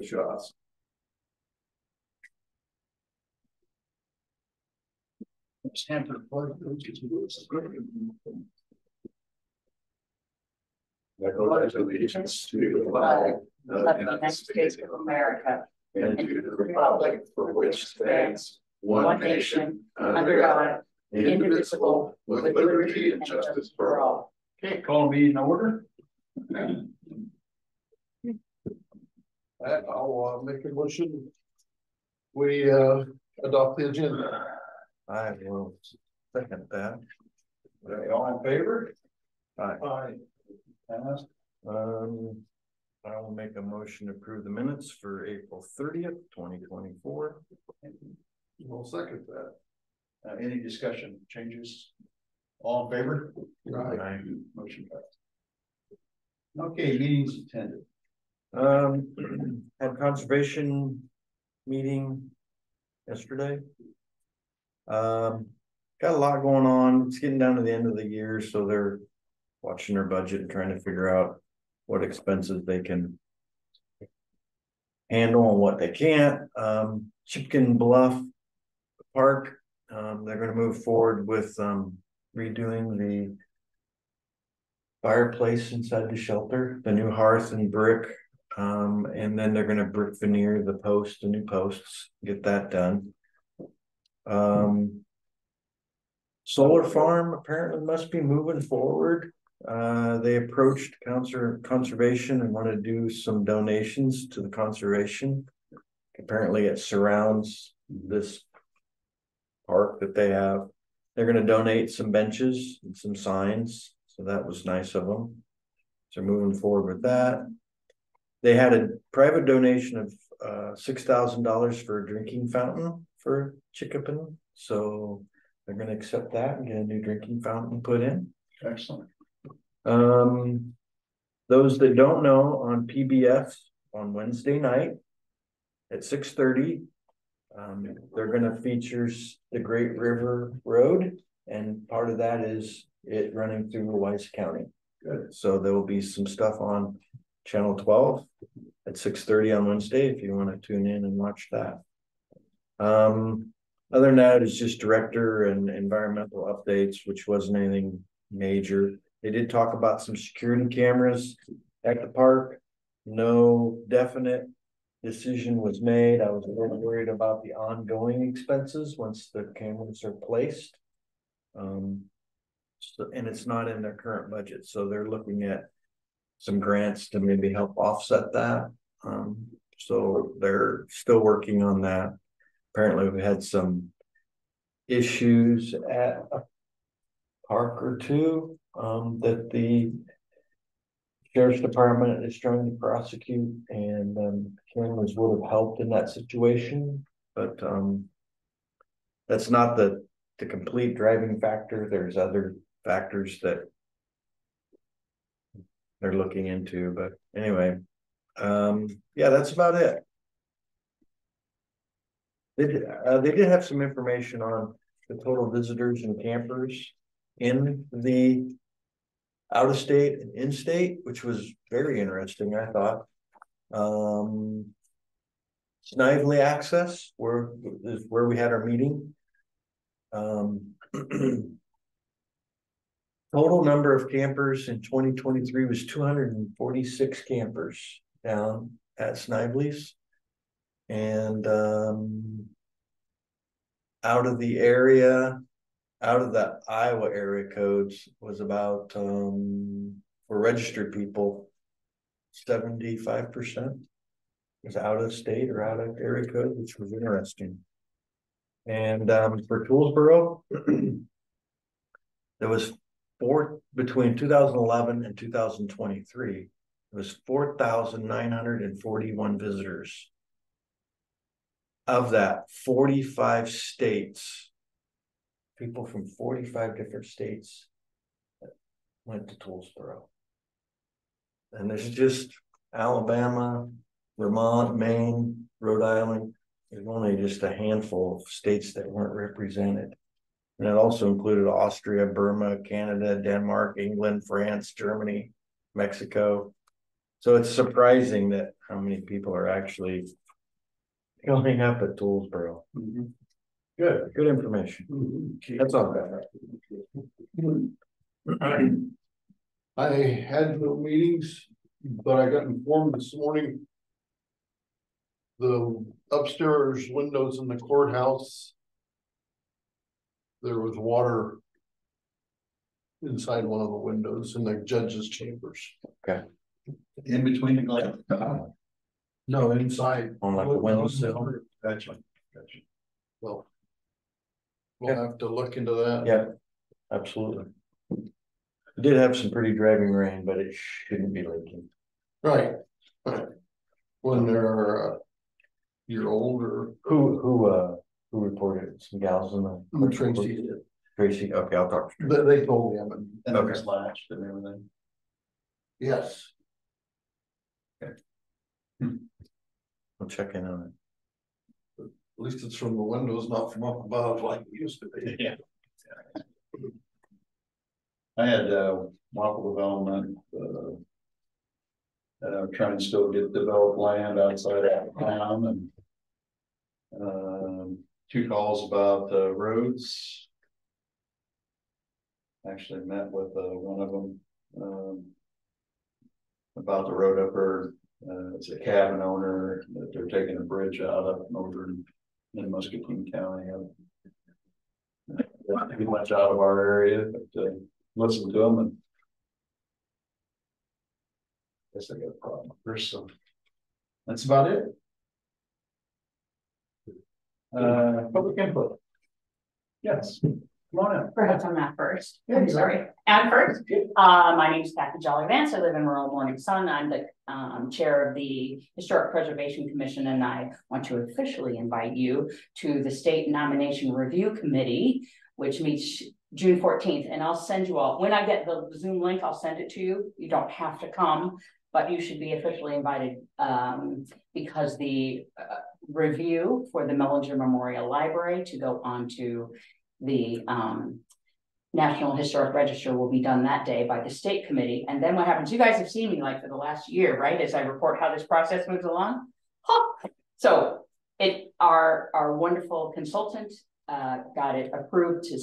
Shots. Stand for the pledge. I pledge allegiance to the flag of the United States of America and to the republic for which stands one nation under God, indivisible, with liberty and justice for all. Okay, call meeting order. I'll make a motion. We adopt the agenda. I will second that. Okay, all in favor? Aye. Aye. Passed. I will make a motion to approve the minutes for April 30th, 2024. We'll second that. Any discussion, changes? All in favor? Aye. Motion passed. Okay, meetings attended. Had conservation meeting yesterday. Got a lot going on. It's getting down to the end of the year, so they're watching their budget and trying to figure out what expenses they can handle and what they can't. Chicken Bluff Park, they're going to move forward with redoing the fireplace inside the shelter, the new hearth and brick, and then they're going to brick veneer the new posts, get that done. Solar farm apparently must be moving forward. They approached conservation and want to do some donations to the conservation. Apparently it surrounds this park that they have. They're going to donate some benches and some signs, so that was nice of them. So moving forward with that. They had a private donation of $6,000 for a drinking fountain for Chickapin, so they're going to accept that and get a new drinking fountain put in. Excellent. Those that don't know, on PBS on Wednesday night at 6:30, they're going to feature the Great River Road, and part of that is it running through Louisa County. Good. So there will be some stuff on Channel 12 at 6:30 on Wednesday if you want to tune in and watch that. Other than that, it's just director and environmental updates, which wasn't anything major. They did talk about some security cameras at the park. No definite decision was made. I was a little worried about the ongoing expenses once the cameras are placed. And it's not in their current budget, so they're looking at some grants to maybe help offset that. So they're still working on that. Apparently we had some issues at a park or two that the sheriff's department is trying to prosecute, and cameras would have helped in that situation, but that's not the complete driving factor. There's other factors that they're looking into, but anyway, yeah, that's about it. They did have some information on the total visitors and campers in the out of state and in state, which was very interesting, I thought. Snively access is where we had our meeting. Total number of campers in 2023 was 246 campers down at Snively's. And out of the Iowa area codes was about, for registered people, 75% was out of state or out of area code, which was interesting. And for Toolsboro, there was between 2011 and 2023, it was 4,941 visitors. Of that, 45 states, people from 45 different states went to Toolsboro. And there's just Alabama, Vermont, Maine, Rhode Island. There's only just a handful of states that weren't represented. And it also included Austria, Burma, Canada, Denmark, England, France, Germany, Mexico. So it's surprising that how many people are actually showing up at Toolsboro. Good information. That's all I got. I had no meetings, but I got informed this morning. The upstairs windows in the courthouse. There was water inside one of the windows in the judge's chambers. Okay. In between the glass. No, inside. On like the windowsill. Gotcha. Well, we'll have to look into that. Yeah, absolutely. We did have some pretty driving rain, but it shouldn't be leaking. Right. When they're a year older. Who reported? Some gals in the Tracy did. Tracy, okay, I'll talk to Tracy. They told me, And Okay. it was latched and everything. yes. I'll check in on At least it's from the windows, not from up above like it used to be. Yeah. I had Waffle Development trying to still get developed land outside of town, and 2 calls about roads. Actually met with one of them about the road up there. It's a cabin owner that they're taking a bridge out of northern in Muscatine County. Not too much out of our area, but listen to them, and I guess I got a problem first, so that's about it. Public input. Yes, come on in. Perhaps I'm not first. Yeah, I'm you sorry. At first, my name is Kathy Jolly-Vance. I live in rural Morning Sun. I'm the chair of the Historic Preservation Commission, and I want to officially invite you to the State Nomination Review Committee, which meets June 14th. And I'll send you all, when I get the Zoom link, I'll send it to you. You don't have to come, but you should be officially invited because the review for the Mellinger Memorial Library to go on to the National Historic Register will be done that day by the state committee. And then what happens, you guys have seen me like for the last year, right? As I report how this process moves along. So our wonderful consultant got it approved to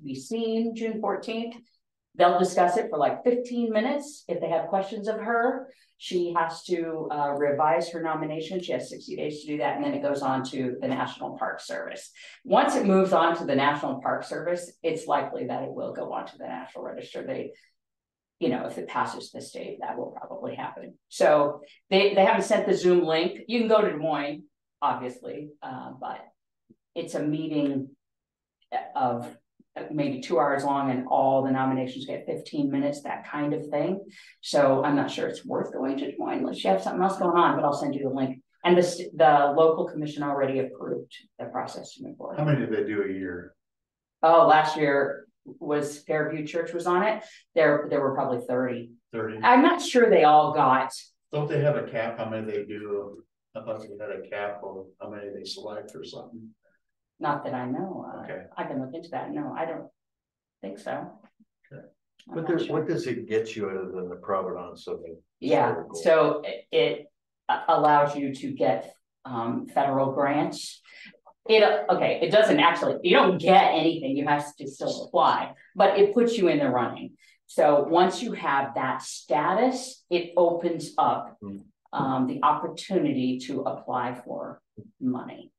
be seen June 14th. They'll discuss it for like 15 minutes. If they have questions of her, she has to revise her nomination. She has 60 days to do that. And then it goes on to the National Park Service. Once it moves on to the National Park Service, it's likely that it will go on to the National Register. If it passes the state, that will probably happen. So they haven't sent the Zoom link. You can go to Des Moines, obviously, but it's a meeting of maybe 2 hours long, and all the nominations get 15 minutes, that kind of thing. So I'm not sure it's worth going to Des Moines unless you have something else going on, but I'll send you the link. And the local commission already approved the process to move forward. How many did they do a year? Oh, last year was Fairview Church was on it. There were probably 30. 30. I'm not sure they all got. Don't they have a cap how many they do? I thought they had a cap of how many they select or something. Not that I know. Okay. I can look into that. No, I don't think so. Okay. What does it get you other than the provenance of it? Yeah, so it allows you to get federal grants. It doesn't actually, you don't get anything, you have to still apply, but it puts you in the running. So once you have that status, it opens up the opportunity to apply for money.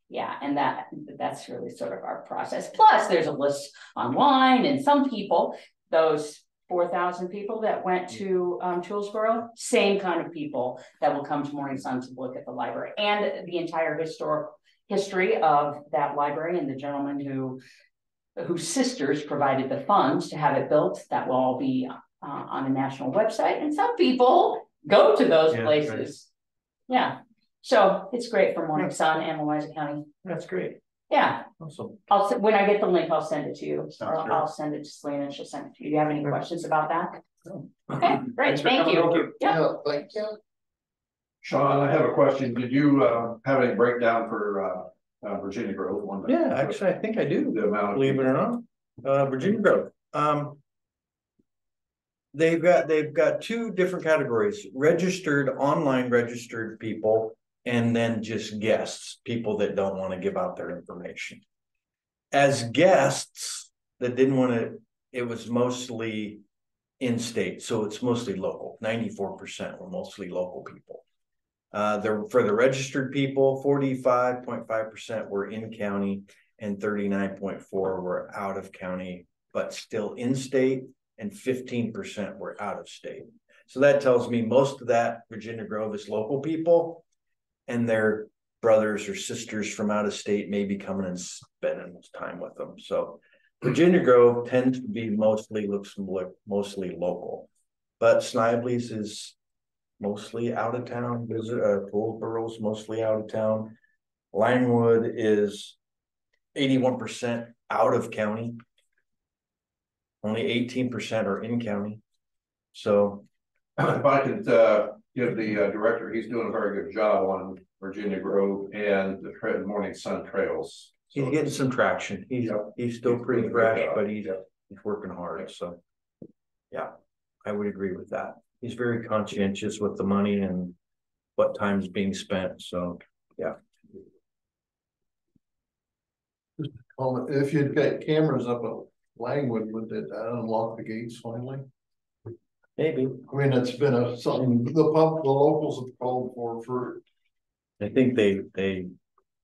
Yeah, and that's really sort of our process. Plus, there's a list online, and some people, those 4,000 people that went to Toolsboro, same kind of people that will come to Morning Sun to look at the library and the entire history of that library, and the gentleman whose sisters provided the funds to have it built. That will all be on the national website, and some people go to those places. Right. Yeah. So it's great for Morning Sun and Louisa County. That's great. Yeah. Awesome. When I get the link, I'll send it to you. I'll send it to Selena and she'll send it to you. Do you have any questions about that? No. Okay, great. Thank you. Yeah, thank you. Sean, I have a question. Did you have any breakdown for Virginia Grove? Yeah, actually, I think I do. The amount of Believe it or not, Virginia Grove. they've got two different categories: registered, online registered people, and then just guests, people that don't want to give out their information. As guests that didn't want to, it was mostly in-state, so it's mostly local. 94% were mostly local people. For the registered people, 45.5% were in county and 39.4% were out of county, but still in state, and 15% were out of state. So that tells me most of that Virginia Grove is local people, and their brothers or sisters from out of state may be coming and spending time with them. So Virginia Grove tends to be mostly mostly local, but Snively's is mostly out of town. Toolsboro's mostly out of town. Langwood is 81% out of county. Only 18% are in county. So if I could give the director, he's doing a very good job on Virginia Grove and the Morning Sun trails. So he's getting some traction. He's still pretty fresh, but he's working hard. So yeah, I would agree with that. He's very conscientious with the money and what time is being spent. So yeah. If you'd got cameras up at Langwood, would it unlock the gates finally? Maybe. I mean, it's been something the locals have called for. I think they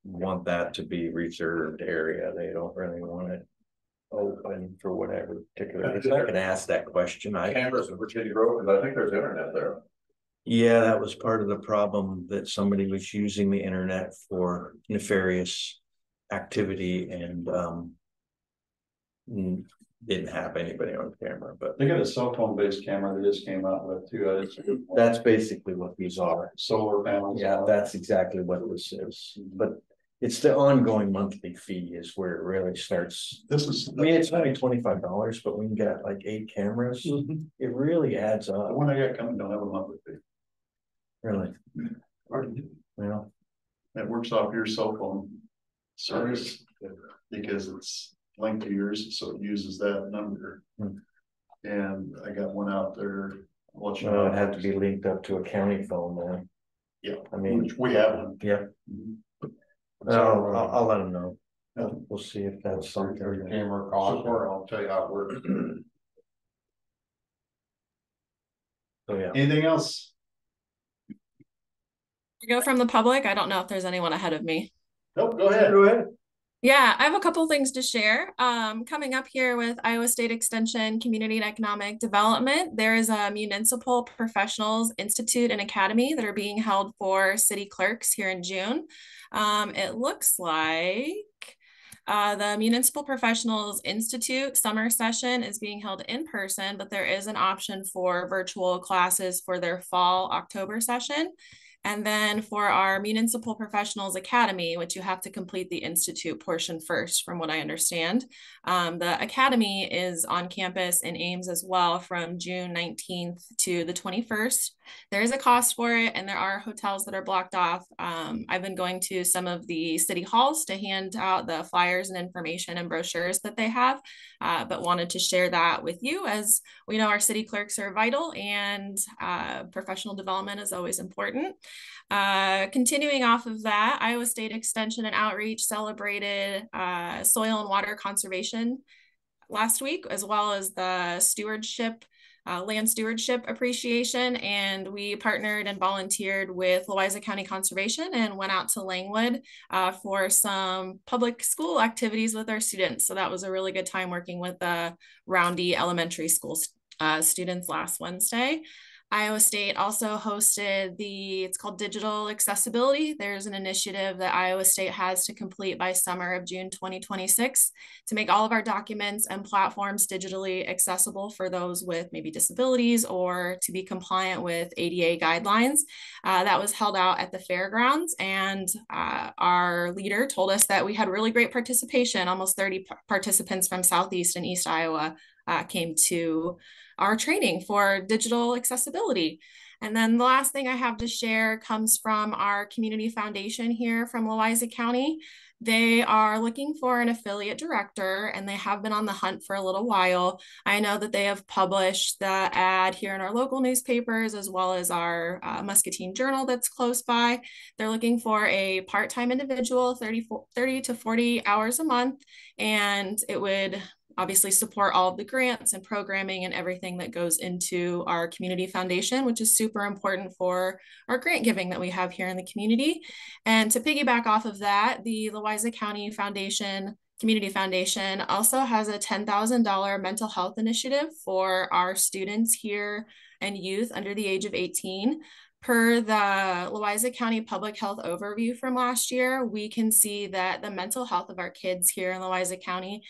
want that to be reserved area. They don't really want it open for whatever particular reason. I can ask that question. Cameras in Virginia Grove, because I think there's internet there. Yeah, that was part of the problem, that somebody was using the internet for nefarious activity and didn't have anybody on camera. But they got a cell phone based camera they just came out with too. That's basically what these are. Solar panels. Yeah, that's exactly what this is. But it's the ongoing monthly fee is where it really starts. This is, I mean, it's only $25, but when you got like 8 cameras, it really adds up. the one I got coming don't have a monthly fee. Really? Well, It works off your cell phone service because it's linked to yours, so it uses that number. And I got one out there. it'd have to be linked up to a county phone then. Yeah, I mean, which we have one. yeah. I'll let them know. We'll see if that's something. Camera cost, or I'll tell you how it works. So yeah. Anything else? Go from the public. I don't know if there's anyone ahead of me. Nope, go ahead. Go ahead. Yeah, I have a couple things to share. Coming up here with Iowa State Extension Community and Economic Development, there is a Municipal Professionals Institute and Academy that are being held for city clerks here in June. It looks like the Municipal Professionals Institute summer session is being held in person, but there is an option for virtual classes for their fall October session. And then for our Municipal Professionals Academy, which you have to complete the Institute portion first, from what I understand. The Academy is on campus in Ames as well from June 19th to the 21st. There is a cost for it, and there are hotels that are blocked off. I've been going to some of the city halls to hand out the flyers and information and brochures that they have, but wanted to share that with you, as we know our city clerks are vital, and professional development is always important. Continuing off of that, Iowa State Extension and Outreach celebrated soil and water conservation last week, as well as the stewardship, land stewardship appreciation. And we partnered and volunteered with Louisa County Conservation and went out to Langwood for some public school activities with our students. So that was a really good time working with the Roundy Elementary School students last Wednesday. Iowa State also hosted it's called Digital Accessibility. There's an initiative that Iowa State has to complete by summer of June 2026 to make all of our documents and platforms digitally accessible for those with maybe disabilities or to be compliant with ADA guidelines. That was held out at the fairgrounds, and our leader told us that we had really great participation. Almost 30 participants from Southeast and East Iowa came to our training for digital accessibility. And then the last thing I have to share comes from our community foundation here from Louisa County. They are looking for an affiliate director, and they have been on the hunt for a little while. I know that they have published the ad here in our local newspapers, as well as our Muscatine Journal that's close by. They're looking for a part-time individual, 30 to 40 hours a month, and it would obviously support all of the grants and programming and everything that goes into our community foundation, which is super important for our grant giving that we have here in the community. And to piggyback off of that, the Louisa County Foundation, Community Foundation, also has a $10,000 mental health initiative for our students here and youth under the age of 18. Per the Louisa County Public Health Overview from last year, we can see that the mental health of our kids here in Louisa County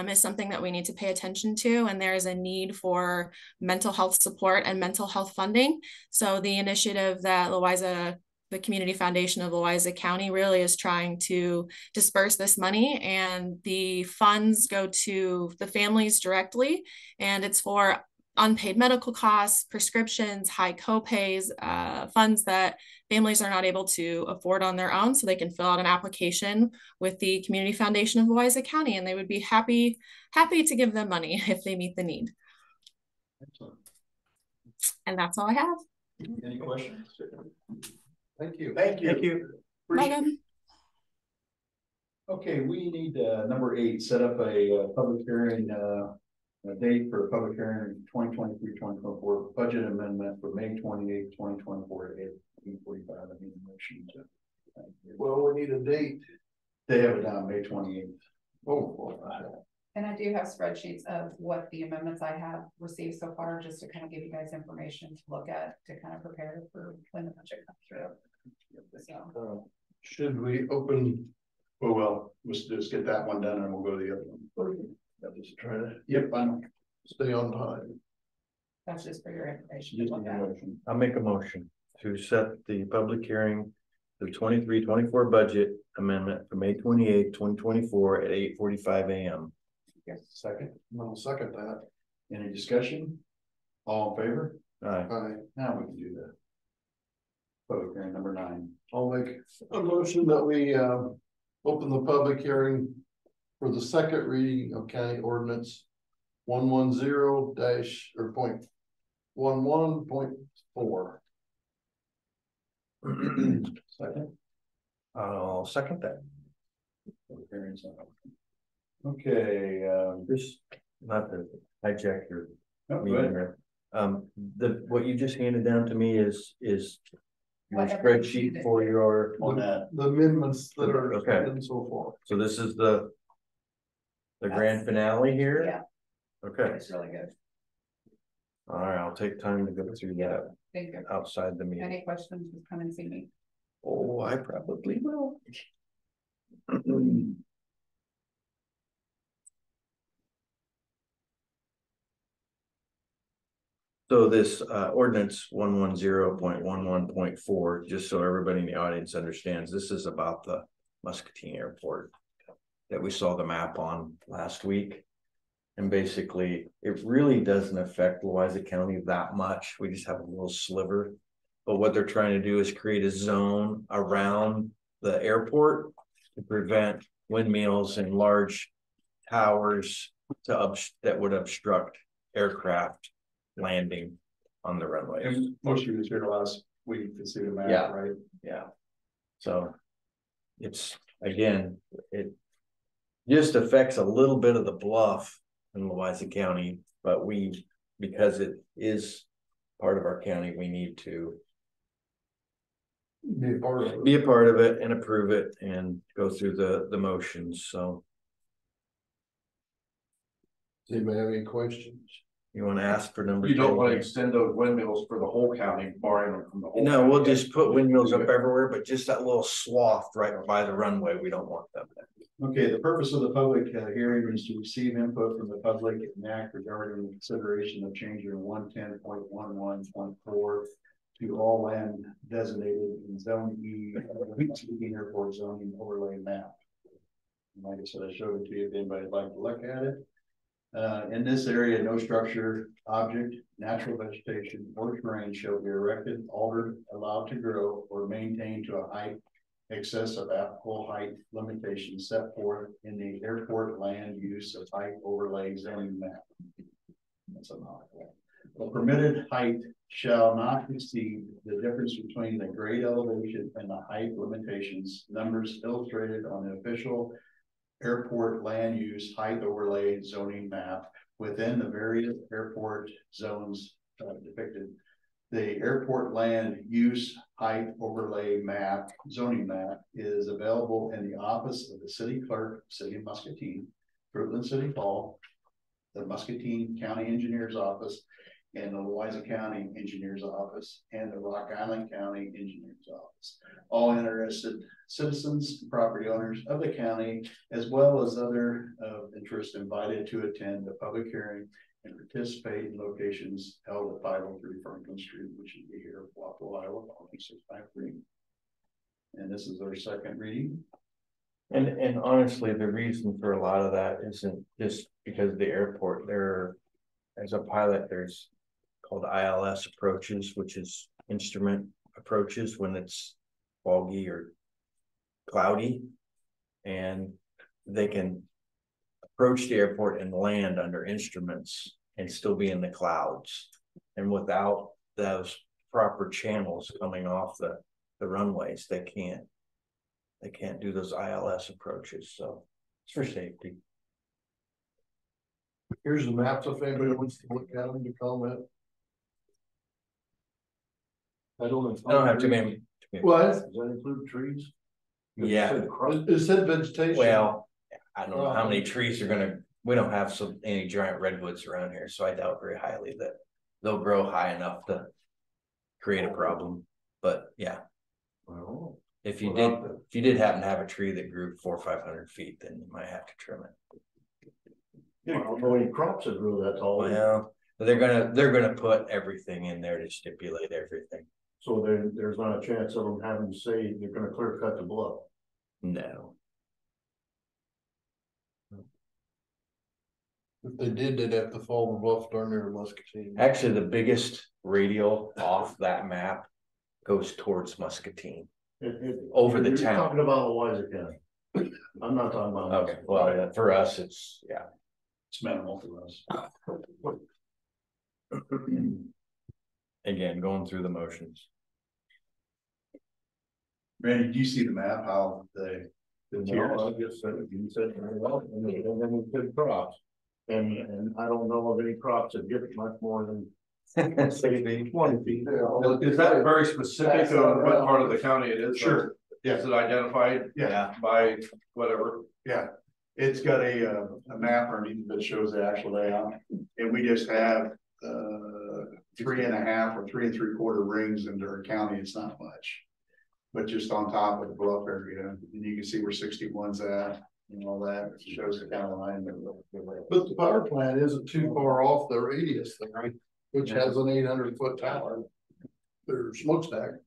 is something that we need to pay attention to, and there is a need for mental health support and mental health funding. So the initiative that the Community Foundation of Louisa County really is trying to disperse this money, and the funds go to the families directly, and it's for unpaid medical costs, prescriptions, high copays, funds that families are not able to afford on their own. So they can fill out an application with the Community Foundation of Louisa County, and they would be happy to give them money if they meet the need. Excellent. And that's all I have. Any questions? Thank you. Thank you. Thank you. Welcome. Okay, we need number 8, set up a public hearing, a date for a public hearing 2023-2024 budget amendment for May 28th, 2024 at 8:45. I need a motion to. Well, we need a date. They have it down May 28th. Oh, And I do have spreadsheets of what the amendments I have received so far, just to kind of give you guys information to look at, to kind of prepare for when the budget comes through. So, should we open? Well, let's just get that one done and we'll go to the other one. I'll just try to Yep, I know. stay on time. that's just for your information to look at. I'll make a motion to set the public hearing, the 23-24 budget amendment for May 28th, 2024 at 8:45 a.m. Yes, second. I'll second that. Any discussion? All in favor? Aye. Now we can do that. Public hearing number 9. I'll make a motion that we open the public hearing for the second reading of County Ordinance 110.11.4. Second. I'll second that. Public hearing's on. Okay, This, not to hijack your no, go meeting ahead. here. What you just handed down to me is your Whatever you spreadsheet did. for your, On that. The amendments that are Okay. in so far. so this is the grand finale here? Yeah, Okay, it's really good. all right, I'll take time to go through that Thank you. outside the meeting. Any questions, just come and see me. Oh, I probably will. So this ordinance 110.11.4, just so everybody in the audience understands, this is about the Muscatine Airport that we saw the map on last week. And basically, it really doesn't affect Louisa County that much. We just have a little sliver. But what they're trying to do is create a zone around the airport to prevent windmills and large towers that would obstruct aircraft landing on the runway. And most of you was here last week to see the map, Yeah. right? Yeah. So it's, again, it just affects a little bit of the bluff in Louisa County, but because it is part of our county, we need to Be a part of it. be a part of it and approve it and go through the motions. So Does anybody have any questions? you want to ask for number? You don't want to 10? extend those windmills for the whole county, barring them from the whole. No, county. we'll just put windmills up everywhere, but just that little swath right by the runway, we don't want them there. Okay, the purpose of the public hearing is to receive input from the public and act regarding the consideration of changing 110.11.4 to all land designated in Zone E, Muscatine Airport zoning overlay map. And like I said, I showed it to you if anybody'd like to look at it. In this area, no structure, object, natural vegetation, or terrain shall be erected, altered, allowed to grow, or maintained to a height excess of applicable height limitations set forth in the airport land use of height overlay zoning map. That's a mouthful. The permitted height shall not exceed the difference between the grade elevation and the height limitations, numbers illustrated on the official airport land use height overlay zoning map within the various airport zones depicted. The airport land use height overlay map, zoning map, is available in the office of the city clerk, City of Muscatine, Fruitland City Hall, the Muscatine County Engineer's Office, and the Louisa County Engineer's Office, and the Rock Island County Engineer's Office. All interested citizens, property owners of the county, as well as other of interest, invited to attend the public hearing and participate in locations held at 503 Franklin Street, which is here, Waco, Iowa, 653. And this is our second reading. And honestly, the reason for a lot of that isn't just because of the airport. As a pilot, there's called ILS approaches, which is instrument approaches when it's foggy or cloudy, and they can approach the airport and land under instruments and still be in the clouds. And without those proper channels coming off the runways, they can't do those ILS approaches. So it's for safety. Here's the maps if anybody wants to look at them to comment. I don't have too many. What? Does that include trees? Yeah. It said vegetation. Well, I don't know how many trees are we don't have any giant redwoods around here, so I doubt very highly that they'll grow high enough to create a problem. But yeah. Well, if you did happen to have a tree that grew 400 or 500 feet, then you might have to trim it. I don't know any crops that grow that tall. Well, they're gonna put everything in there to stipulate everything. So there's not a chance of them having to say they're gonna clear cut the bluff. No. If they did, they'd have to fall the bluff darn near Muscatine. Actually, the biggest radial off that map goes towards Muscatine. Over the town. Talking about Louisa County. I'm not talking about. Okay, well, yeah, for us, it's minimal for us. Again, going through the motions. Randy, do you see the map? How the tiers? I just said you said very well, and then we said crops, and I don't know of any crops that get much more than 20 feet. Is that very specific on what part of the county it is? Sure. Yeah. Is it identified? Yeah. By whatever? Yeah. It's got a map underneath that shows the actual layout, and we just have 3.5 or 3 3/4 rings into our county. It's not much, but just on top of the bluff area, and you can see where 61's at and all that. It shows the kind of line. But the power plant isn't too far off the radius thing, right? Which has an 800-foot tower. Their smokestack.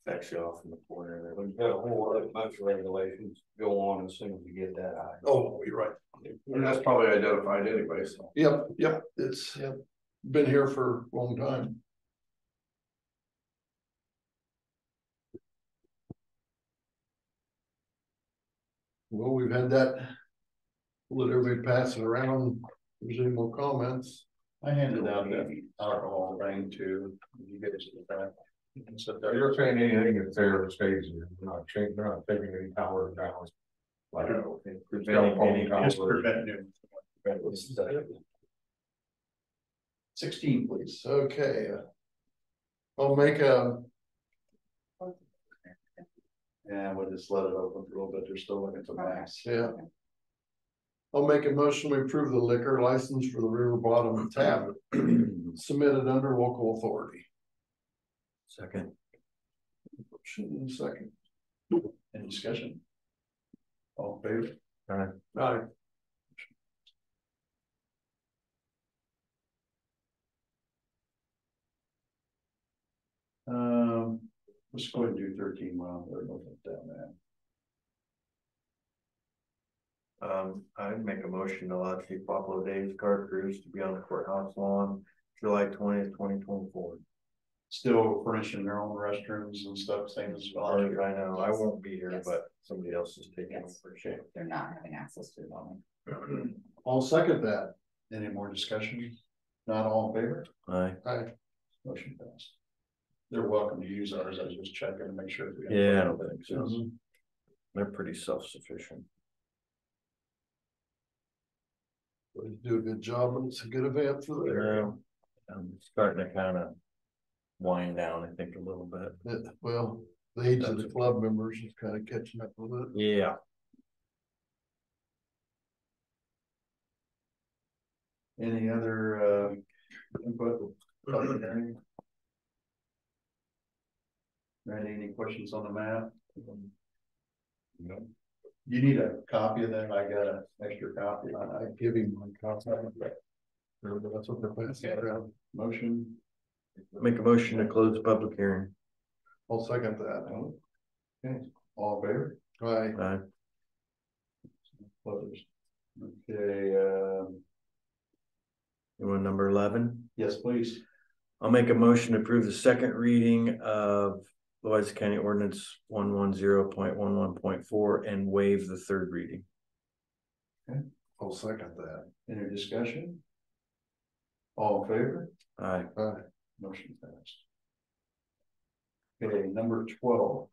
It's actually off in the corner there. We've got a whole bunch of regulations go on as soon as you get that high. Oh, you're right. And that's probably identified anyway, so. Yep. It's been here for a long time. Well, we've had that. Let everybody pass it around. If there's any more comments. I handed out the alcohol thing too. You guys did that. So you're saying anything that's there stays there. They're not changing, they're not taking any power down. Like Just prevent new. 16, please. Okay. I'll make a. And we'll just let it open for a little bit. They're still looking to max. Yeah. I'll make a motion to approve the liquor license for the River Bottom Tavern submitted under local authority. Second. Motion second. Any discussion? All in favor? Aye. Let's go ahead and do 13 miles. There, look at that, man. I'd make a motion to allow Chief Buffalo Dave's car crews to be on the courthouse lawn July 20th, 2024. Still furnishing their own restrooms and stuff, same as As far last as year. I know, I won't be here, Yes. but somebody else is taking over Yes. for Shane. They're not having access to the building. I'll second that. Any more discussion? Not all in favor? Aye. Aye. Motion passed. They're welcome to use ours. I was just checking to make sure. Yeah, I don't think so. They're pretty self-sufficient. They do a good job, and it's a good event for the area. I'm starting to kind of wind down, I think, a little bit. Well, the age of the club members is kind of catching up with it. Yeah. Any other input? Randy, any questions on the map? No. You need a copy of that? I got an extra copy. I give him one copy. That's what they're passing around. Motion. Make a motion to close the public hearing. I'll second that. Okay, all in favor? Aye. Aye. Closed. Okay, You want number 11? yes, please. I'll make a motion to approve the second reading of Louisa County Ordinance 110.11.4 and waive the third reading. I'll second that. Any discussion? All in favor? Aye. Aye. Motion passed. Okay, number 12.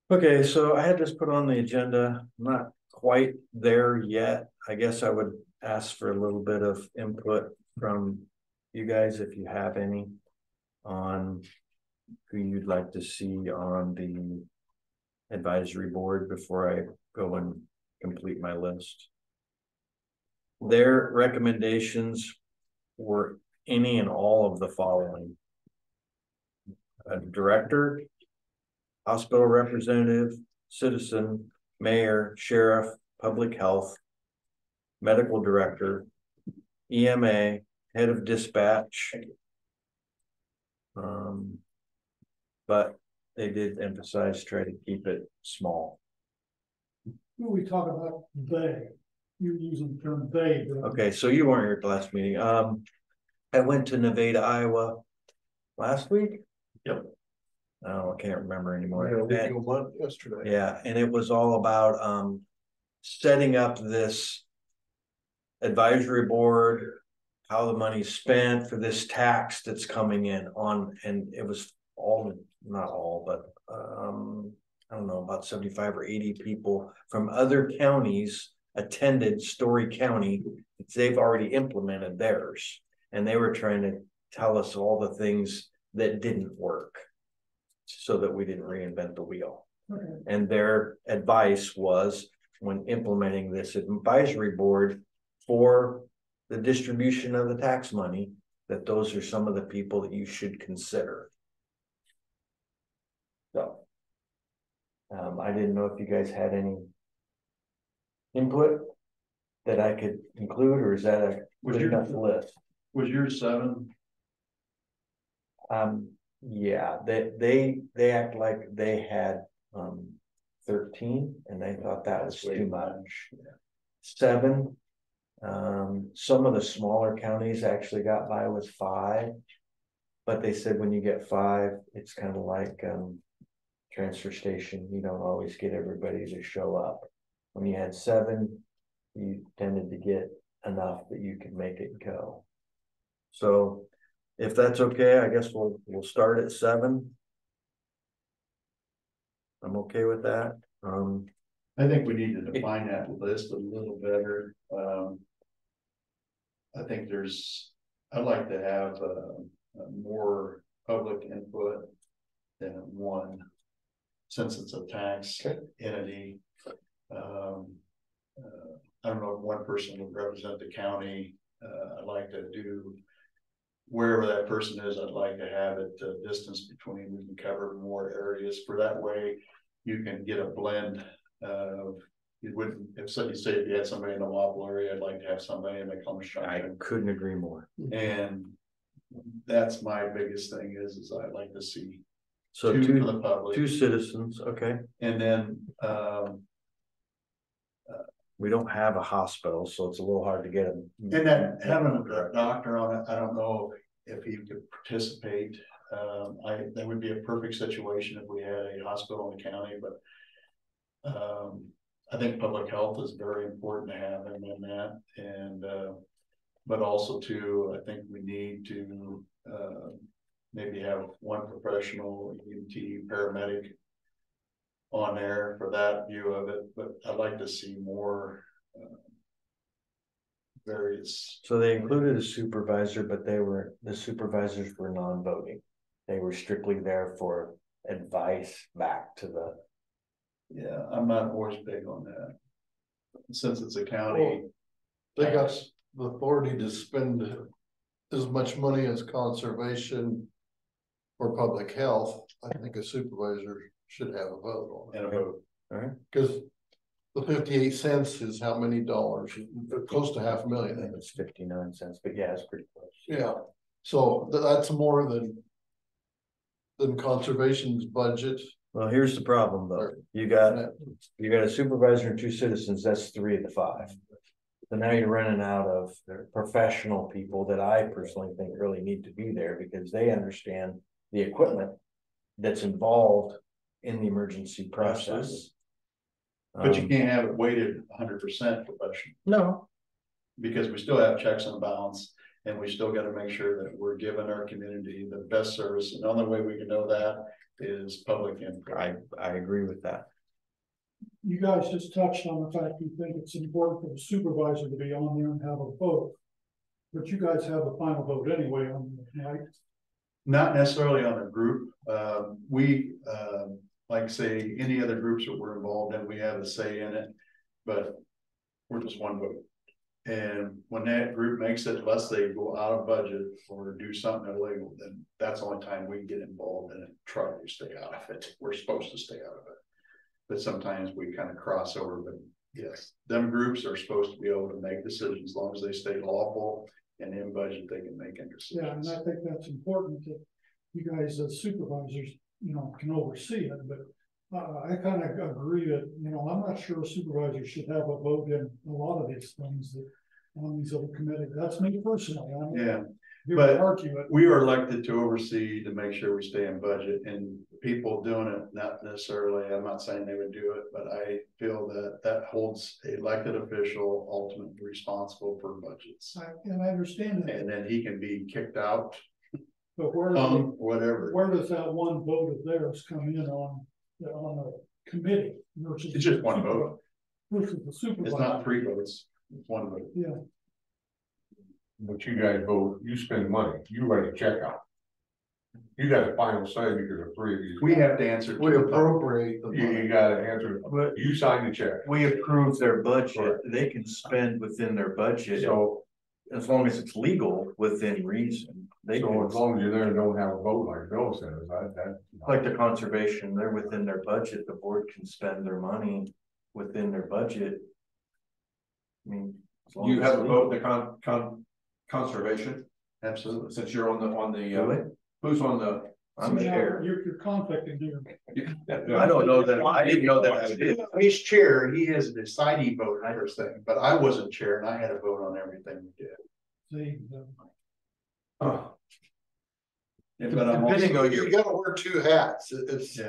Okay, so I had this put on the agenda. I'm not quite there yet. I guess I would ask for a little bit of input from you guys, if you have any, on who you'd like to see on the advisory board before I go and complete my list. Their recommendations were any and all of the following: a director, hospital representative, citizen, mayor, sheriff, public health, medical director, EMA, head of dispatch. But they did emphasize try to keep it small. When we talk about they, you're using the term they. Okay, so you weren't here at the last meeting. I went to Nevada, Iowa last week. Yep. Oh, I can't remember anymore. Yeah, we go month yesterday. Yeah, and it was all about setting up this advisory board, how the money's spent for this tax that's coming in on, and it was all, not all, but I don't know, about 75 or 80 people from other counties attended Story County. They've already implemented theirs, and they were trying to tell us all the things that didn't work so that we didn't reinvent the wheel. Okay. And their advice was, when implementing this advisory board for the distribution of the tax money, that those are some of the people that you should consider. So I didn't know if you guys had any input that I could include, or is that a good enough list? Was yours 7? Yeah, they act like they had 13, and they thought that was too much. 7. Some of the smaller counties actually got by with 5, but they said when you get 5, it's kind of like transfer station. You don't always get everybody to show up. When you had 7, you tended to get enough that you could make it go. So if that's okay, I guess we'll start at 7. I'm okay with that. I think we need to define that list a little better. I think I'd like to have more public input than 1, since it's a tax entity. I don't know if 1 person would represent the county. I'd like to do, wherever that person is, I'd like to have it distance between, we can cover more areas. For that way, you can get a blend of, you wouldn't, if you say if you had somebody in the Wapple area, I'd like to have somebody in the Columbus I Junction. couldn't agree more. And that's my biggest thing is I'd like to see So 2 2 for the public. 2 citizens, okay. And then we don't have a hospital, so it's a little hard to get them. And then having a doctor on it, I don't know if he could participate. That would be a perfect situation if we had a hospital in the county, but. I think public health is very important to have him in that, and but also too, I think we need to maybe have one professional EMT paramedic on there for that view of it, but I'd like to see more various. So they included a supervisor, but the supervisors were non-voting. They were strictly there for advice back to the. Yeah, I'm not always big on that. Since it's a county. They got the authority to spend as much money as conservation or public health. I think a supervisor should have a vote on it. And a vote. All right. Cause the 58 cents is how many dollars? Close to I $500,000. think it's 59 cents, but yeah, it's pretty close. Yeah, so that's more than conservation's budget. Well, here's the problem though. You got a supervisor and 2 citizens, that's 3 of the 5. So now you're running out of professional people that I personally think really need to be there because they understand the equipment that's involved in the emergency process. But you can't have it weighted 100% professional. No. Because we still have checks and balance, and we still got to make sure that we're giving our community the best service. And the only way we can know that is public input. I agree with that. You guys just touched on the fact you think it's important for the supervisor to be on there and have a vote. But you guys have the final vote anyway on the night. Not necessarily on a group. We like say any other groups that we're involved in, we have a say in it, but we're just one vote. And when that group makes it, unless they go out of budget or do something illegal, then that's the only time we get involved in it, try to stay out of it. We're supposed to stay out of it. But sometimes we kind of cross over, but yes, them groups are supposed to be able to make decisions as long as they stay lawful and in budget, they can make decisions. Yeah, and I think that's important that you guys as supervisors, can oversee it, but I kind of agree that, I'm not sure a supervisor should have a vote in a lot of these things that on these other committees. That's me personally. Yeah, but we are elected to oversee to make sure we stay in budget, and people doing it, not necessarily, I'm not saying they would do it, but I feel that holds an elected official ultimately responsible for budgets. And I understand that. And then he can be kicked out, but whatever. Where does that one vote of theirs come in on a committee versus? It's just one vote. Versus the supervisor. It's not 3 votes, it's 1 vote. Yeah. But you guys vote, you spend money, you write a check out. You got a final say because of 3 of you. We have to answer. We appropriate the money. You gotta answer, you sign the check. We approve their budget. They can spend within their budget. So as long as it's legal within reason, they so can, as long as you're there and don't have a vote like Bill says, like the conservation, they're within their budget. The board can spend their money within their budget. I mean, as long You as have it's a vote in the conservation, Absolutely. since you're on the Really? who's on the. I'm chair. You're conflicting here. I don't know that. I didn't know that I did. He's chair, he has a deciding vote on everything, but I wasn't chair and I had a vote on everything we did. See, But I'm also, You gotta wear 2 hats. It's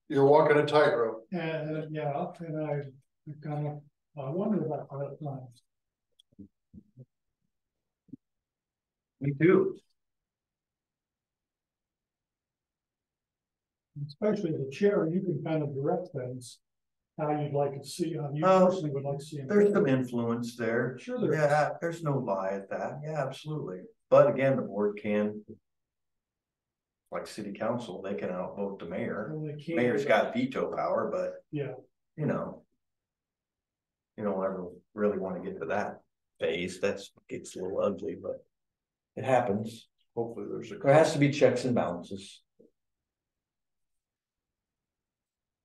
you're walking a tightrope. and I kind of, I wonder about that at times. Me too. Especially the chair, you can kind of direct things, how you'd like to see, how you Oh, personally would like to see. them. There's some influence there. Sure there is. Yeah, there's no lie at that. Yeah, absolutely. But again, the board can, like city council, they can outvote the mayor. Well, they can't- Mayor's got veto power, but Yeah, you don't ever really want to get to that phase. That's gets a little ugly, but it happens. Hopefully There has to be checks and balances.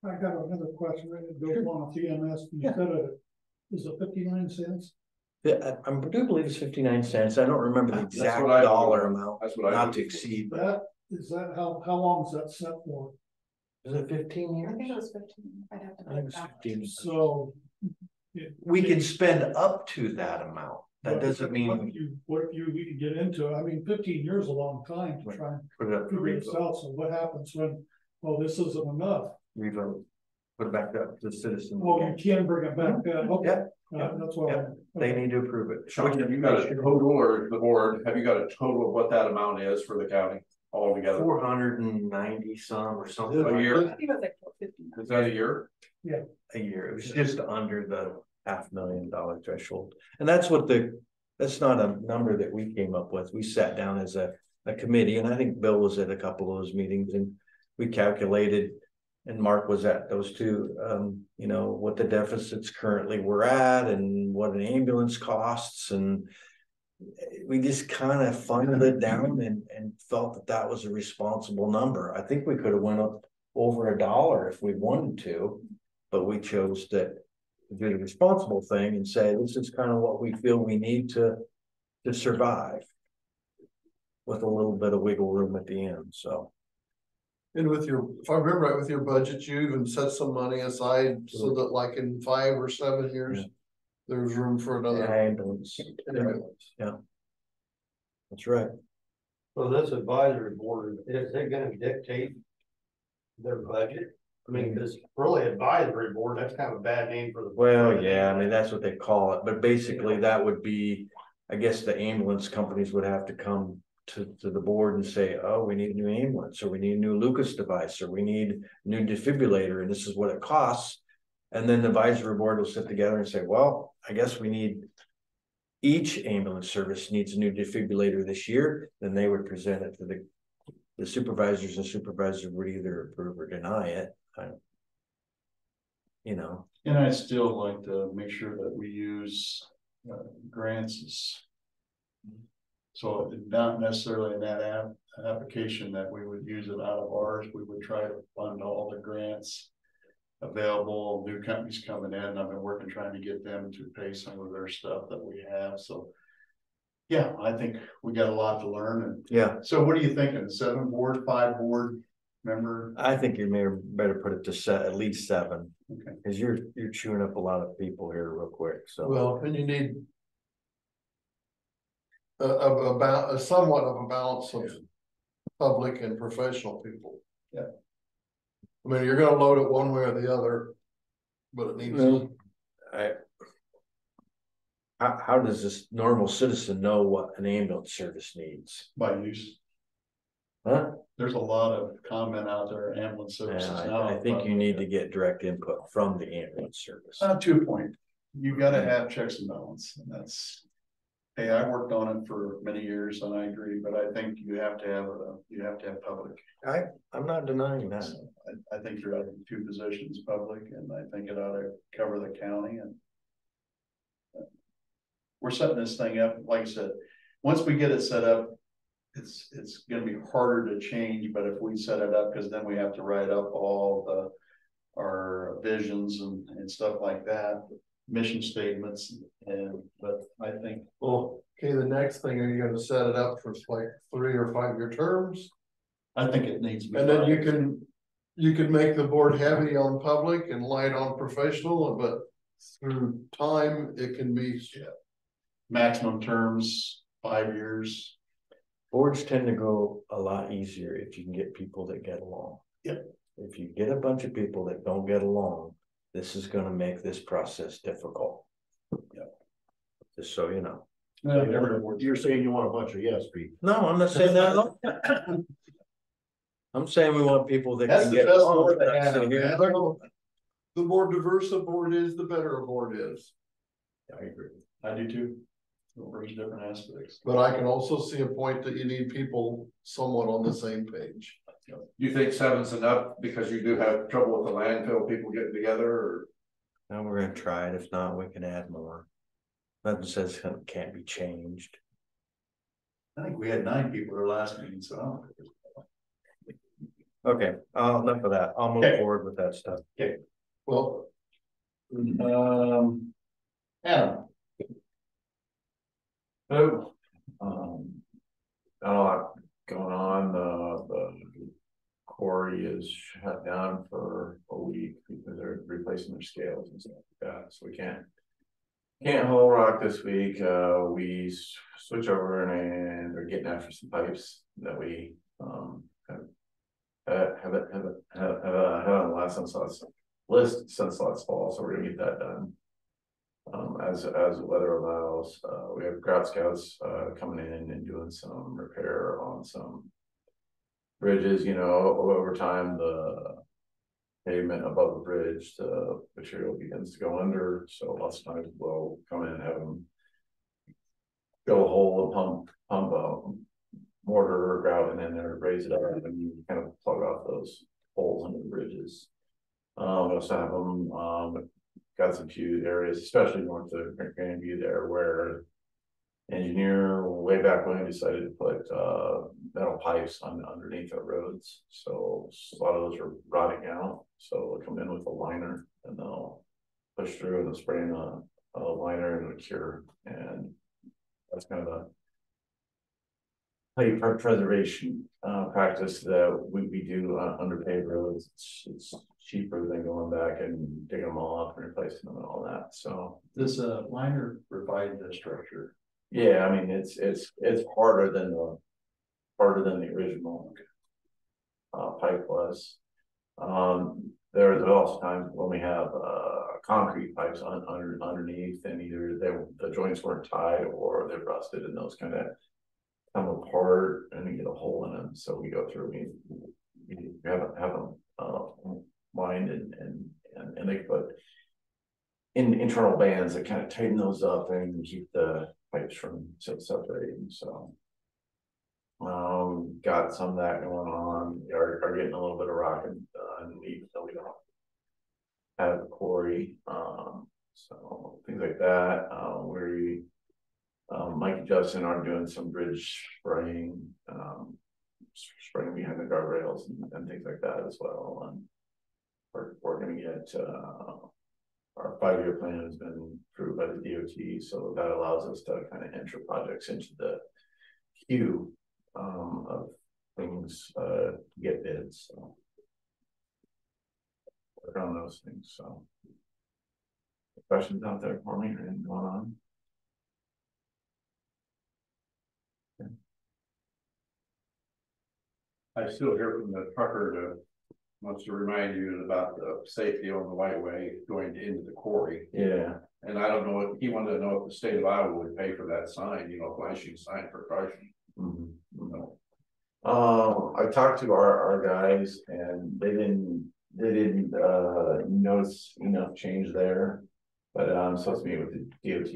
I got another question, it goes on with EMS, you said it, is it 59 cents? Yeah, I do believe it's 59 cents. I don't remember the That's exact what I dollar voted. amount, That's what I not voted to for. exceed, but That, is that, how long is that set for? is it 15 I years? think it was 15. I'd have to. I think it's 15. So We can spend up to that amount. That But doesn't mean what if you get into it? I mean, 15 years is a long time to try and put it up to figure this revote. out. So what happens when, well, this isn't enough? Revote. Put it back up to the citizens. Well, you can bring it back. Okay. Yeah. That's why. Yeah. They need to approve it. Sean, have you got a total, or the board, have you got a total of what that amount is for the county altogether? 490 some or something. A year? I think it was like 450. Is that a year? A year. It was just under the $500,000 threshold. And that's what that's not a number that we came up with. We sat down as a committee, and I think Bill was at a couple of those meetings, and we calculated, and Mark was at those too, you know, what the deficits currently were at and what an ambulance costs. And we just kind of funneled it down and felt that that was a responsible number. I think we could have went up over $1 if we wanted to, but we chose to do the responsible thing and say, this is kind of what we feel we need to survive, with a little bit of wiggle room at the end. So. And with your, if I remember right, with your budget, you even set some money aside so that like in 5 or 7 years, there's room for another Ambulance. Yeah. That's right. So this advisory board, is it gonna dictate their budget? I mean, because really advisory board, that's kind of a bad name for the. Well, yeah, I mean, that's what they call it, but basically that would be, I guess the ambulance companies would have to come to the board and say, oh, we need a new ambulance, or we need a new Lucas device, or we need a new defibrillator, and this is what it costs. And then the advisory board will sit together and say, well, I guess we need, each ambulance service needs a new defibrillator this year. Then they would present it to the supervisors, and supervisors would either approve or deny it. You know. And I still like to make sure that we use grants. So not necessarily in that application that we would use it out of ours. We would try to fund all the grants available, new companies coming in. I've been working trying to get them to pay some of their stuff that we have. So yeah, I think we got a lot to learn. And yeah. So what are you thinking? 7 board, 5 board member? I think you may better put it to at least 7. Okay. Because you're chewing up a lot of people here real quick. So well, and you need about somewhat of a balance of public and professional people. Yeah. I mean, you're gonna load it one way or the other, but it needs to. How does this normal citizen know what an ambulance service needs? By use. Huh? There's a lot of comment out there, ambulance services now. I think you need to get direct input from the ambulance service. To a point, you got to have checks and balance, and that's. Hey, I worked on it for many years, and I agree, but I think you have to have public. I'm not denying that. So I think you're out in 2 positions, public, and I think it ought to cover the county. And we're setting this thing up, like I said. Once we get it set up, it's going to be harder to change. But if we set it up, because then we have to write up all our visions and stuff like that. Mission statements, but I think, well, okay, the next thing, are you gonna set it up for like 3 or 5 year terms? I think it needs to be. And then you can make the board heavy on public and light on professional, but through time it can be maximum terms 5 years. Boards tend to go a lot easier if you can get people that get along. Yep. If you get a bunch of people that don't get along, this is going to make this process difficult. Yeah. Just so you know. You're saying you want a bunch of yes people. No, I'm not saying that at all. I'm saying we want people that that's can the get best along. board to have, the more diverse a board is, the better a board is. I agree. I do too. It brings different aspects. But I can also see a point that you need people somewhat on the same page. Do you think 7's enough because you do have trouble with the landfill people getting together? Or now we're going to try it. If not, we can add more. Nothing says it can't be changed. I think we had 9 people our last meeting, so. Okay, enough of that. I'll move forward with that stuff. Okay. Well, Adam. Oh, not a lot going on. The quarry is shut down for a week because they're replacing their scales and stuff like that. So we can't Can't Hole Rock this week, we switch over and are getting after some pipes that we, have on the last sunslots list since last fall, so we're gonna get that done. As the weather allows, we have grout scouts, coming in and doing some repair on some bridges, you know, over time, the pavement above the bridge, the material begins to go under, so lots of times we'll come in and have them fill a hole and pump mortar or grout and then there, raise it up, and you kind of plug off those holes under the bridges. We also have them, got some few areas, especially north of Grandview there, where engineer way back when decided to put metal pipes underneath our roads. So a lot of those are rotting out. So they'll come in with a liner and they'll push through and they'll spray in a liner and a cure. And that's kind of a pipe preservation practice that we do under paved roads. It's cheaper than going back and digging them all up and replacing them and all that. So Does a liner provide the structure? yeah, I mean it's harder than the original pipe was. There's also times when we have concrete pipes underneath, and either the joints weren't tied or they're rusted, and those kind of come apart and we get a hole in them. So we go through, we have them lined and they put in internal bands that kind of tighten those up and keep the pipes from separating. So got some of that going on. Are getting a little bit of rocking done, even though we don't have a quarry. So things like that. Mike and Justin are doing some bridge spraying, spraying behind the guardrails and things like that as well. And we're going to get our 5-year plan has been approved by the DOT, so that allows us to kind of enter projects into the queue of things to get bids. So work on those things. So questions out there for me or anything going on? I still hear from the trucker that wants to remind you about the safety on the white way going into the quarry. Yeah. And I don't know if he wanted to know if the state of Iowa would pay for that sign, you know, flashing sign for caution. No. I talked to our guys and they didn't notice enough change there, but I'm supposed to meet with the DOT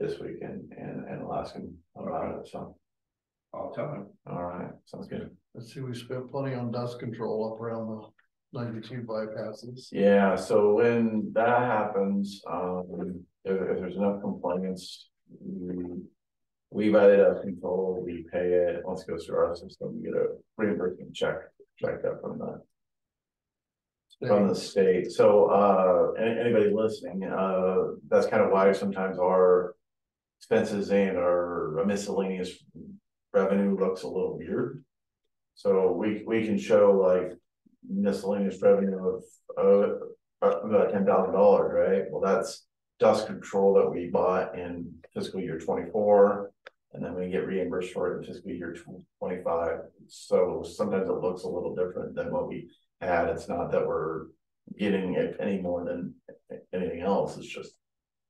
this weekend and ask him about it. So I'll tell him. All right, sounds good. Let's see, we spent plenty on dust control up around the 92 bypasses. Yeah, so when that happens, if there's enough complaints, we buy the dust control, we pay it. Once it goes through our system, we get a reimbursement check up from the state. So anybody listening, that's kind of why sometimes our expenses and our miscellaneous revenue looks a little weird. So we can show like miscellaneous revenue of about $10,000, right? Well, that's dust control that we bought in fiscal year 24, and then we get reimbursed for it in fiscal year 25. So sometimes it looks a little different than what we had. It's not that we're getting it any more than anything else. It's just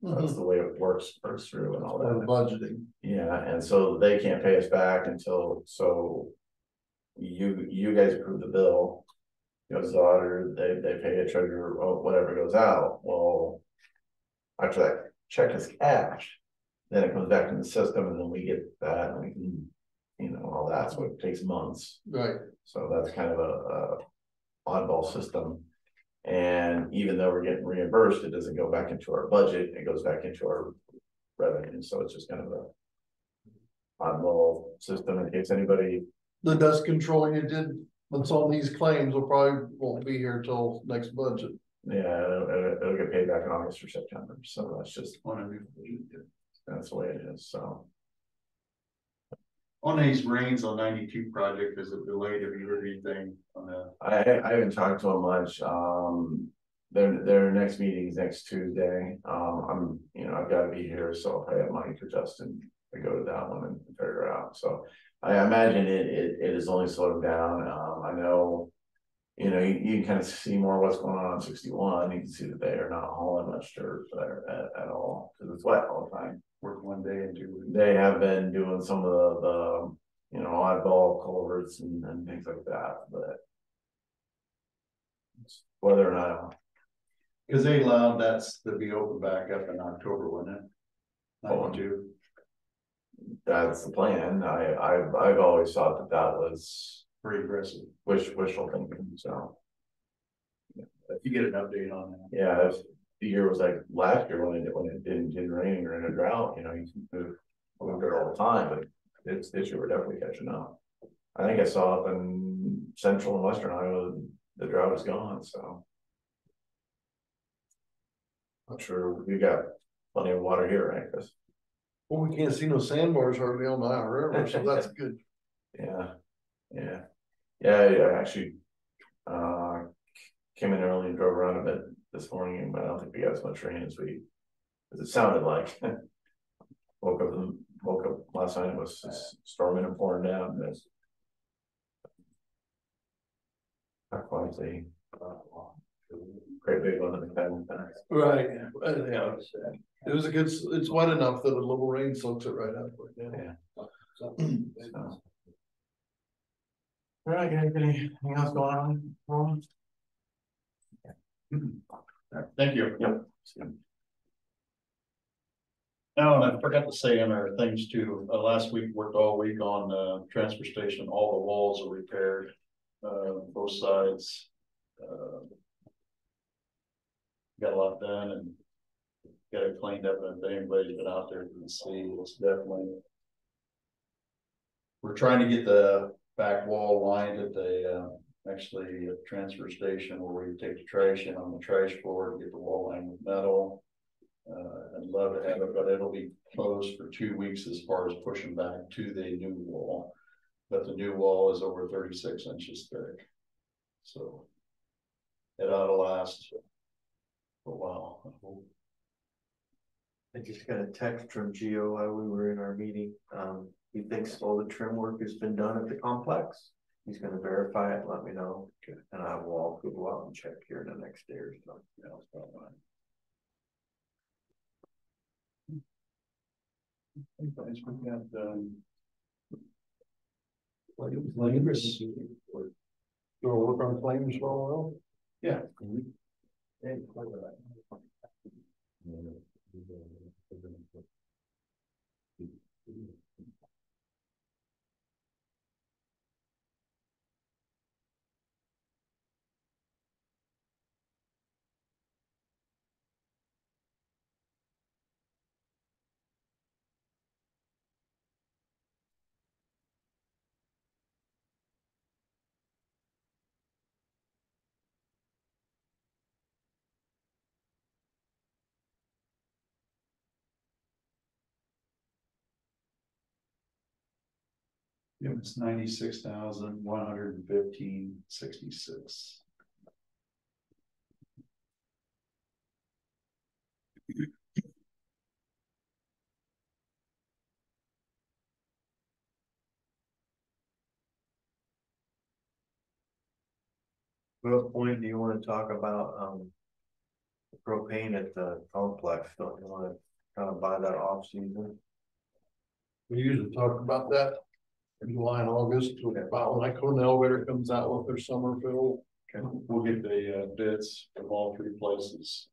that's the way it works through and all that. Budgeting. Yeah, and so they can't pay us back until you guys approve the bill. Goes to the auditor, they pay a treasurer, whatever goes out. Well, after that check is cashed, then it comes back in the system, and then we get that, and we can, you know, all that. So it takes months. Right. So that's kind of a oddball system. And even though we're getting reimbursed, it doesn't go back into our budget, it goes back into our revenue. So it's just kind of a oddball system in case anybody. The dust control you did, that's on these claims, will probably won't be here till next budget. Yeah, it'll get paid back in August or September. So that's just that's the way it is. So on these rains on 92 project, is it delayed? Have you heard anything on that? I haven't talked to him much. their next meeting is next Tuesday. I've got to be here, so I'll pay up money for Justin to go to that one and figure it out. So I imagine it is only slowed down. I know, you can kind of see more what's going on 61. You can see that they are not hauling much dirt there at all because it's wet all the time. Work one day and 2 weeks. They have been doing some of the oddball culverts and things like that, but whether or not. Because they allowed that to be open back up in October, wasn't it? 92. That's the plan. I've always thought that was Pretty aggressive. wishful thinking, so. If you get an update on that. Yeah, if the year was like last year when it didn't rain or in a drought, you can move there all the time, but this year we're definitely catching up. I think I saw up in central and western Iowa, the drought is gone, so. I'm sure we got plenty of water here, right, Chris? Well, we can't see no sandbars hardly on the Iowa River, so that's good. Yeah. I actually came in early and drove around a bit this morning, but I don't think we got as much rain as it sounded like. woke up last night, it was just storming and pouring down. That's not quite the great big one that we've had in the past. Right, yeah. It was it's wet enough that a little rain soaks it right out. Yeah. So. All right, guys, anything else going on? Thank you. Yep. Oh, and I forgot to say in our things too, last week worked all week on transfer station, all the walls are repaired, both sides. Got a lot done and got it cleaned up, and if anybody's been out there can see, it's definitely. We're trying to get the back wall lined at the actually a transfer station where we take the trash in on the trash floor to get the wall lined with metal. I'd love to have it, but it'll be closed for 2 weeks as far as pushing back to the new wall. But the new wall is over 36 inches thick. So it ought to last for a while. I just got a text from Gio while we were in our meeting. He thinks all the trim work has been done at the complex. He's going to verify it and let me know. And I will go out and check here in the next day or so. Flames. You'll work on flames for a while? Yeah. It was 96,115.66. What point do you want to talk about propane at the complex? Don't you want to kind of buy that off season? We usually talk about that in July and August, about when Cornell elevator comes out with their summer fill. Okay. We'll get the bids from all 3 places.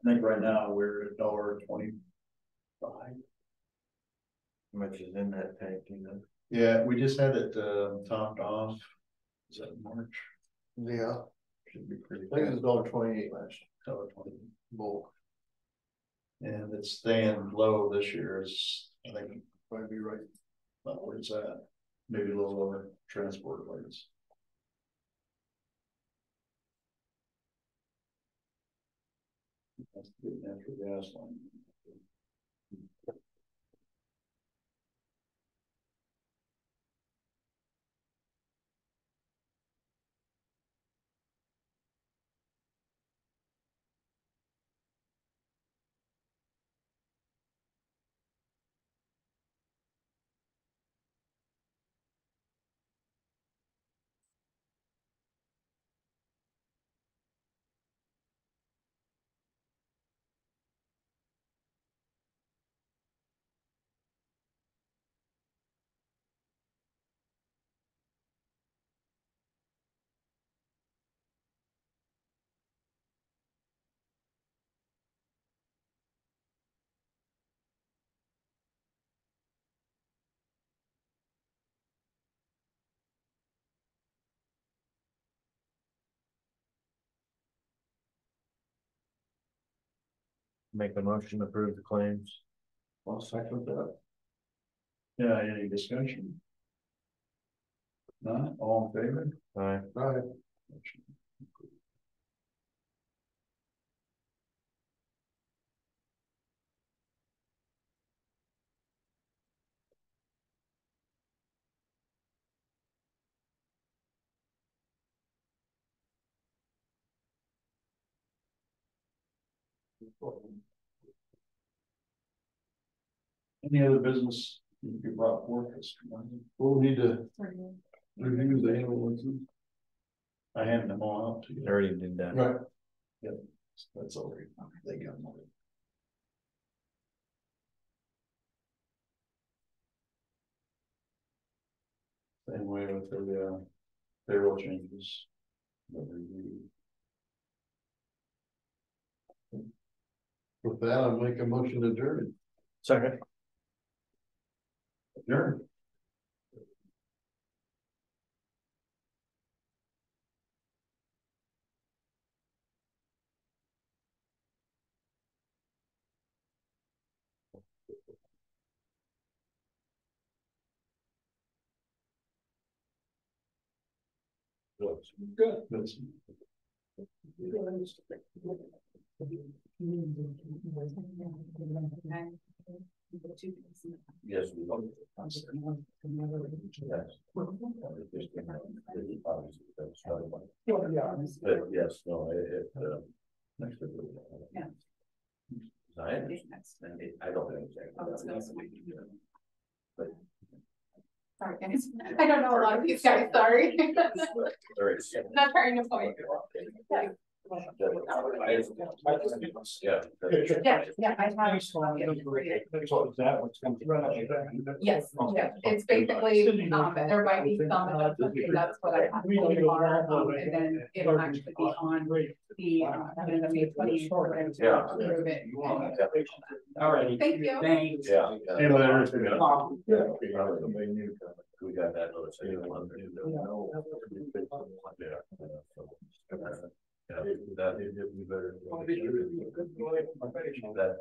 I think right now we're at $1.25. How much is in that tank, Yeah, we just had it topped off. Is that March? Yeah, Should be pretty I think good. it's $1.28 last $1.20 bulk. And it's staying low this year. Is I think probably be right about where it's at. Maybe a little lower transport rates. That's good natural gas line. Make a motion to approve the claims. I'll second that. Yeah, any discussion? None, all in favor? Aye. Right. Any other business you could brought forth this morning? We'll need to review the ambulances. I handed them all out to you. I already did that. Right. Yep, that's all right. They got them. Same way with the payroll changes. With that, I'll make a motion to adjourn. Second. Adjourn. Good. That's- Yes. We don't. But yes, no, Next to the- Yeah. I don't think. Sorry, guys. I don't know a lot of these guys, sorry. Not trying to point. Yeah. Yeah, I have. Yes, yeah, it's basically, there might be some, that's what I have so far, and then it'll actually be on the, and the May 20th program to approve it. All right. Thank you. Thanks. Yeah. Hey, Larry. We got that notice. Yeah, that, we better. That.